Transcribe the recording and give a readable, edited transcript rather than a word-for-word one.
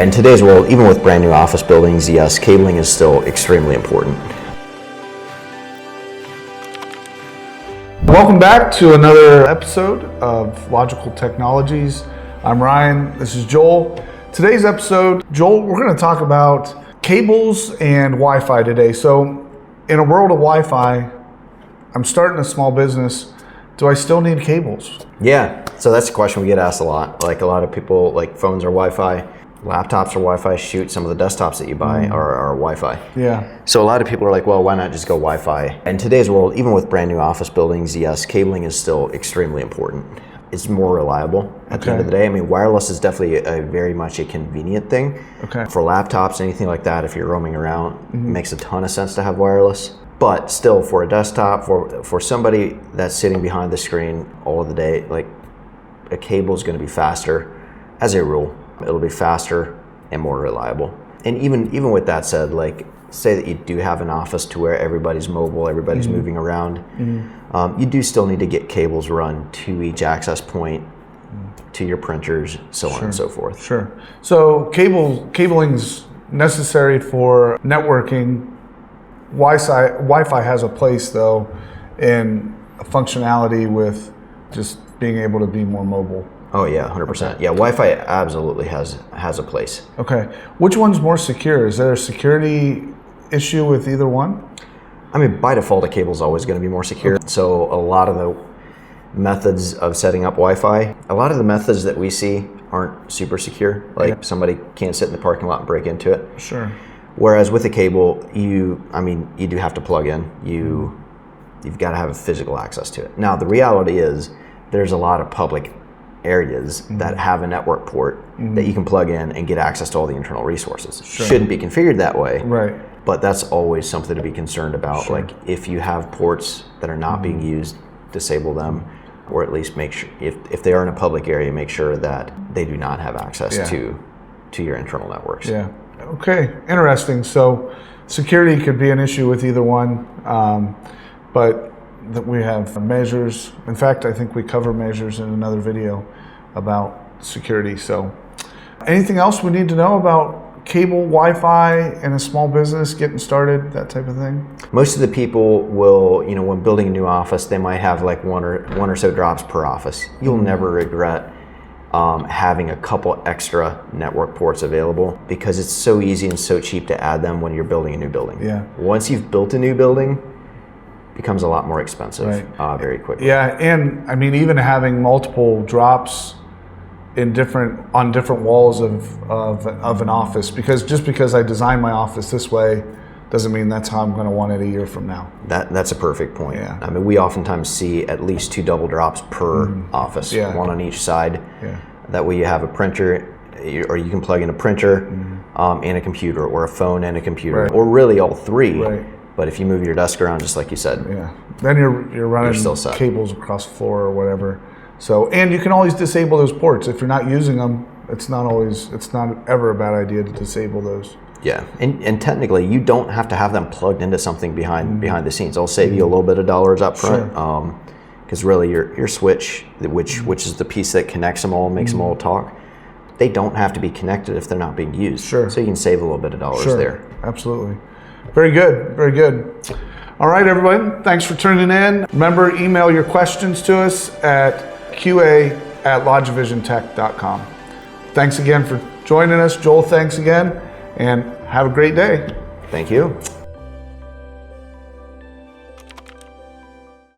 In today's world, even with brand new office buildings, yes, cabling is still extremely important. Welcome back to another episode of Logical Technologies. I'm Ryan, this is Joel. Today's episode, Joel, we're going to talk about cables and Wi-Fi today. So in a world of Wi-Fi, I'm starting a small business. Do I still need cables? Yeah, so that's a question we get asked a lot. Like a lot of people, like phones are Wi-Fi. Laptops are Wi-Fi, shoot, some of the desktops that you buy are Wi-Fi. Yeah. So a lot of people are like, well, why not just go Wi-Fi? In today's world, even with brand new office buildings, yes, cabling is still extremely important. It's more reliable at the end of the day. I mean, wireless is definitely very much a convenient thing. Okay. For laptops, anything like that, if you're roaming around, it makes a ton of sense to have wireless. But still, for a desktop, for somebody that's sitting behind the screen all of the day, like a cable is going to be faster as a rule. It'll be faster and more reliable. And even with that said, like say that you do have an office to where everybody's mobile, everybody's moving around, you do still need to get cables run to each access point, to your printers, so on and so forth. Sure. So cabling's necessary for networking. Wi-Fi has a place though in functionality with just being able to be more mobile. Oh yeah, 100%. Okay. Yeah, Wi-Fi absolutely has a place. Okay. Which one's more secure? Is there a security issue with either one? I mean, by default, a cable is always going to be more secure. Okay. So a lot of the methods of setting up Wi-Fi, a lot of the methods that we see aren't super secure. Like somebody can't sit in the parking lot and break into it. Sure. Whereas with a cable, you do have to plug in. You've got to have physical access to it. Now, the reality is there's a lot of public areas that have a network port that you can plug in and get access to all the internal resources. Sure. Shouldn't be configured that way. Right. But that's always something to be concerned about. Sure. Like if you have ports that are not being used, disable them, or at least make sure if they are in a public area, make sure that they do not have access to your internal networks. Yeah. Okay. Interesting. So security could be an issue with either one, but that we have measures. In fact, I think we cover measures in another video about security. So anything else we need to know about cable, Wi-Fi in a small business, getting started, that type of thing? Most of the people will, when building a new office, they might have like one or so drops per office. You'll never regret having a couple extra network ports available because it's so easy and so cheap to add them when you're building a new building. Yeah. Once you've built a new building, becomes a lot more expensive very quickly. Yeah, and I mean even having multiple drops on different walls of an office, because just because I design my office this way doesn't mean that's how I'm going to want it a year from now. That's a perfect point. Yeah. I mean, we oftentimes see at least 2 double drops per office, one on each side. Yeah. That way you have a printer, or you can plug in a printer and a computer, or a phone and a computer, or really all three. Right. But if you move your desk around, just like you said, then you're running cables across the floor or whatever. So, and you can always disable those ports if you're not using them. It's not ever a bad idea to disable those. Yeah, and technically, you don't have to have them plugged into something behind the scenes. It'll save you a little bit of dollars up front, because really your switch, which is the piece that connects them all, makes them all talk, they don't have to be connected if they're not being used. Sure. So you can save a little bit of dollars there. Absolutely. Very good, very good. All right, everybody, thanks for tuning in. Remember, email your questions to us at qa@logivisiontech.com. Thanks again for joining us. Joel, thanks again, and have a great day. Thank you.